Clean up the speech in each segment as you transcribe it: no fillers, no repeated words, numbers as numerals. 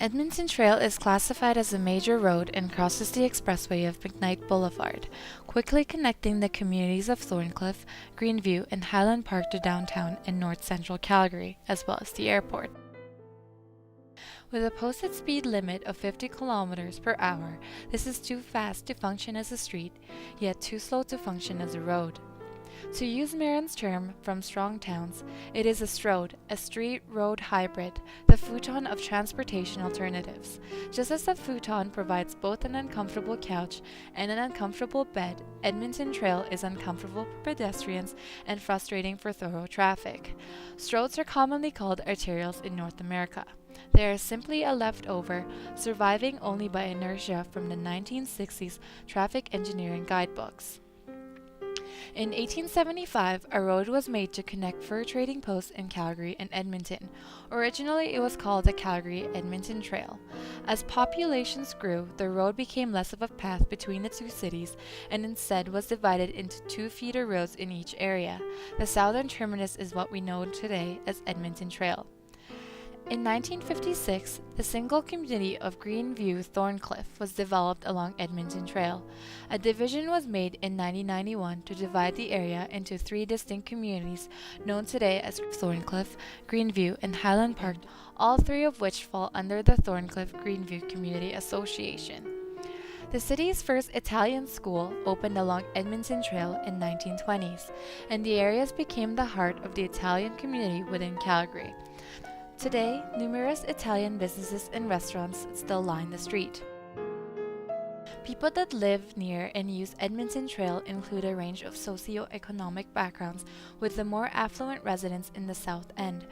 Edmonton Trail is classified as a major road and crosses the expressway of McKnight Boulevard, quickly connecting the communities of Thorncliffe, Greenview, and Highland Park to downtown and north-central Calgary, as well as the airport. With a posted speed limit of 50 kilometers per hour, this is too fast to function as a street, yet too slow to function as a road. To use Marin's term from Strong Towns, it is a STROAD, a street-road hybrid, the futon of transportation alternatives. Just as the futon provides both an uncomfortable couch and an uncomfortable bed, Edmonton Trail is uncomfortable for pedestrians and frustrating for thorough traffic. STROADs are commonly called arterials in North America. They are simply a leftover, surviving only by inertia from the 1960s traffic engineering guidebooks. In 1875, a road was made to connect fur trading posts in Calgary and Edmonton. Originally, it was called the Calgary-Edmonton Trail. As populations grew, the road became less of a path between the two cities and instead was divided into two feeder roads in each area. The southern terminus is what we know today as Edmonton Trail. In 1956, the single community of Greenview Thorncliffe was developed along Edmonton Trail. A division was made in 1991 to divide the area into three distinct communities known today as Thorncliffe, Greenview, and Highland Park, all three of which fall under the Thorncliffe-Greenview Community Association. The city's first Italian school opened along Edmonton Trail in 1920s, and the areas became the heart of the Italian community within Calgary. Today, numerous Italian businesses and restaurants still line the street. People that live near and use Edmonton Trail include a range of socio-economic backgrounds, with the more affluent residents in the South End.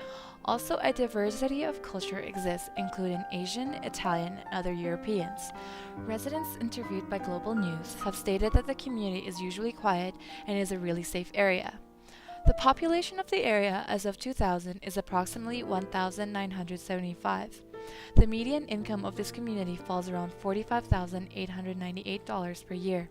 Also, a diversity of culture exists, including Asian, Italian, and other Europeans. Residents interviewed by Global News have stated that the community is usually quiet and is a really safe area. The population of the area as of 2000 is approximately 1,975. The median income of this community falls around $45,898 per year.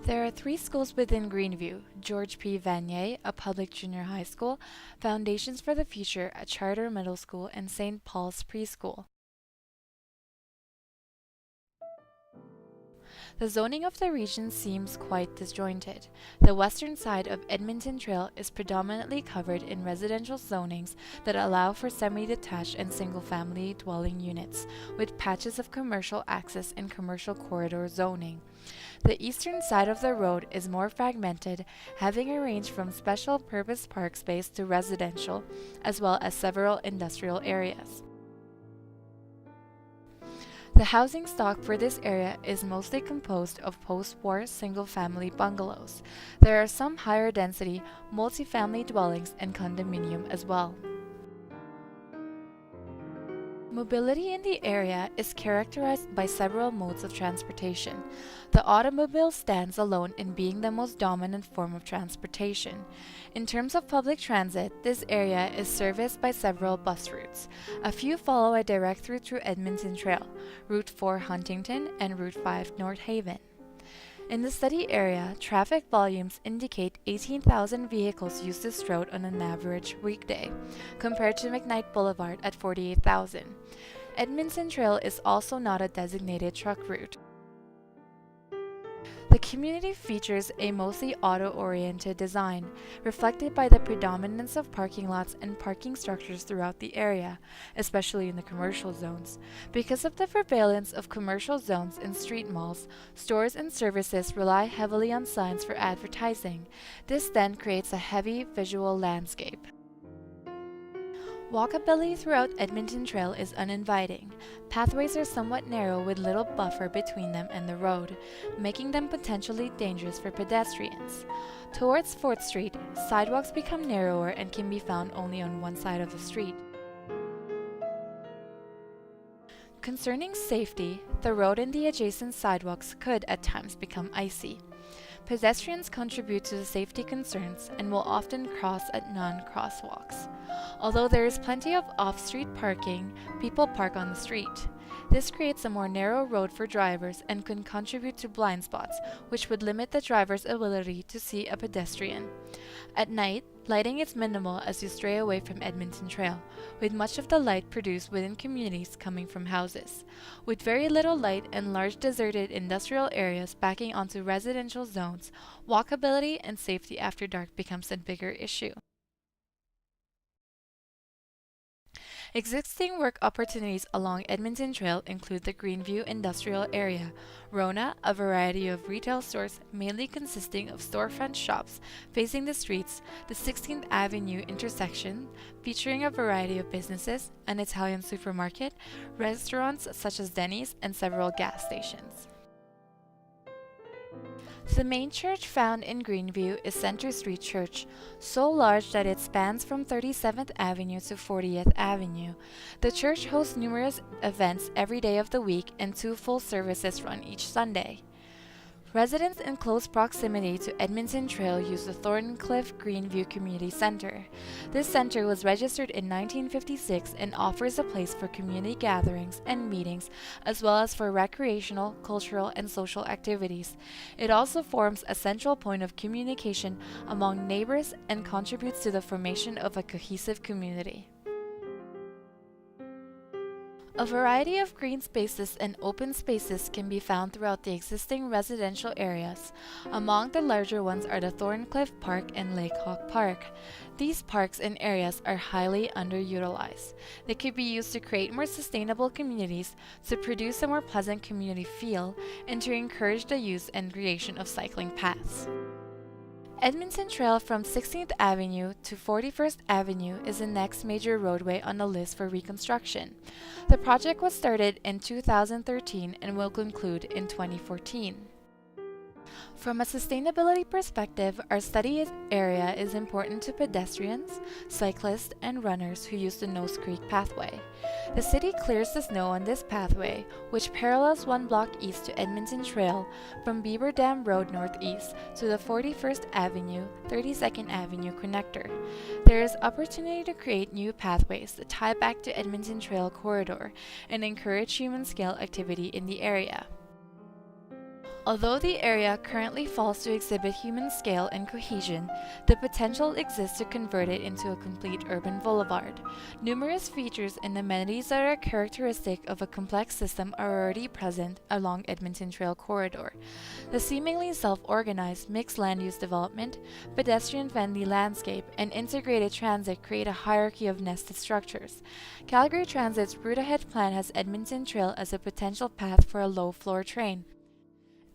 There are three schools within Greenview: George P. Vanier, a public junior high school, Foundations for the Future, a charter middle school, and St. Paul's Preschool. The zoning of the region seems quite disjointed. The western side of Edmonton Trail is predominantly covered in residential zonings that allow for semi-detached and single-family dwelling units, with patches of commercial access and commercial corridor zoning. The eastern side of the road is more fragmented, having a range from special-purpose park space to residential, as well as several industrial areas. The housing stock for this area is mostly composed of post-war single-family bungalows. There are some higher-density, multi-family dwellings and condominium as well. Mobility in the area is characterized by several modes of transportation. The automobile stands alone in being the most dominant form of transportation. In terms of public transit, this area is serviced by several bus routes. A few follow a direct route through Edmonton Trail, Route 4 Huntington, and Route 5 North Haven. In the study area, traffic volumes indicate 18,000 vehicles use this road on an average weekday, compared to McKnight Boulevard at 48,000. Edmonton Trail is also not a designated truck route. The community features a mostly auto-oriented design, reflected by the predominance of parking lots and parking structures throughout the area, especially in the commercial zones. Because of the prevalence of commercial zones in street malls, stores and services rely heavily on signs for advertising. This then creates a heavy visual landscape. Walkability throughout Edmonton Trail is uninviting. Pathways are somewhat narrow with little buffer between them and the road, making them potentially dangerous for pedestrians. Towards 4th Street, sidewalks become narrower and can be found only on one side of the street. Concerning safety, the road and the adjacent sidewalks could at times become icy. Pedestrians contribute to the safety concerns and will often cross at non-crosswalks. Although there is plenty of off-street parking, people park on the street. This creates a more narrow road for drivers and can contribute to blind spots, which would limit the driver's ability to see a pedestrian. At night, Lighting is minimal as you stray away from Edmonton Trail, with much of the light produced within communities coming from houses. With very little light and large deserted industrial areas backing onto residential zones, walkability and safety after dark becomes a bigger issue. Existing work opportunities along Edmonton Trail include the Greenview Industrial Area, Rona, a variety of retail stores mainly consisting of storefront shops facing the streets, the 16th Avenue intersection featuring a variety of businesses, an Italian supermarket, restaurants such as Denny's, and several gas stations. The main church found in Greenview is Center Street Church, so large that it spans from 37th Avenue to 40th Avenue. The church hosts numerous events every day of the week and 2 full services run each Sunday. Residents in close proximity to Edmonton Trail use the Thorncliffe Greenview Community Center. This center was registered in 1956 and offers a place for community gatherings and meetings as well as for recreational, cultural, and social activities. It also forms a central point of communication among neighbors and contributes to the formation of a cohesive community. A variety of green spaces and open spaces can be found throughout the existing residential areas. Among the larger ones are the Thorncliffe Park and Lake Hawk Park. These parks and areas are highly underutilized. They could be used to create more sustainable communities, to produce a more pleasant community feel, and to encourage the use and creation of cycling paths. Edmonton Trail from 16th Avenue to 41st Avenue is the next major roadway on the list for reconstruction. The project was started in 2013 and will conclude in 2014. From a sustainability perspective, our study area is important to pedestrians, cyclists, and runners who use the Nose Creek pathway. The city clears the snow on this pathway, which parallels 1 block east to Edmonton Trail from Beaver Dam Road northeast to the 41st Avenue, 32nd Avenue connector. There is opportunity to create new pathways that tie back to Edmonton Trail corridor and encourage human-scale activity in the area. Although the area currently fails to exhibit human scale and cohesion, the potential exists to convert it into a complete urban boulevard. Numerous features and amenities that are characteristic of a complex system are already present along Edmonton Trail corridor. The seemingly self-organized mixed land-use development, pedestrian-friendly landscape, and integrated transit create a hierarchy of nested structures. Calgary Transit's route ahead plan has Edmonton Trail as a potential path for a low-floor train.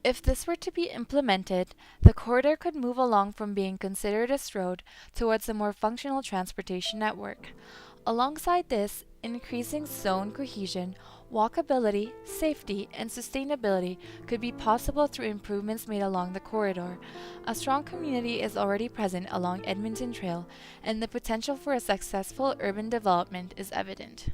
If this were to be implemented, the corridor could move along from being considered a road towards a more functional transportation network. Alongside this, increasing zone cohesion, walkability, safety, and sustainability could be possible through improvements made along the corridor. A strong community is already present along Edmonton Trail, and the potential for a successful urban development is evident.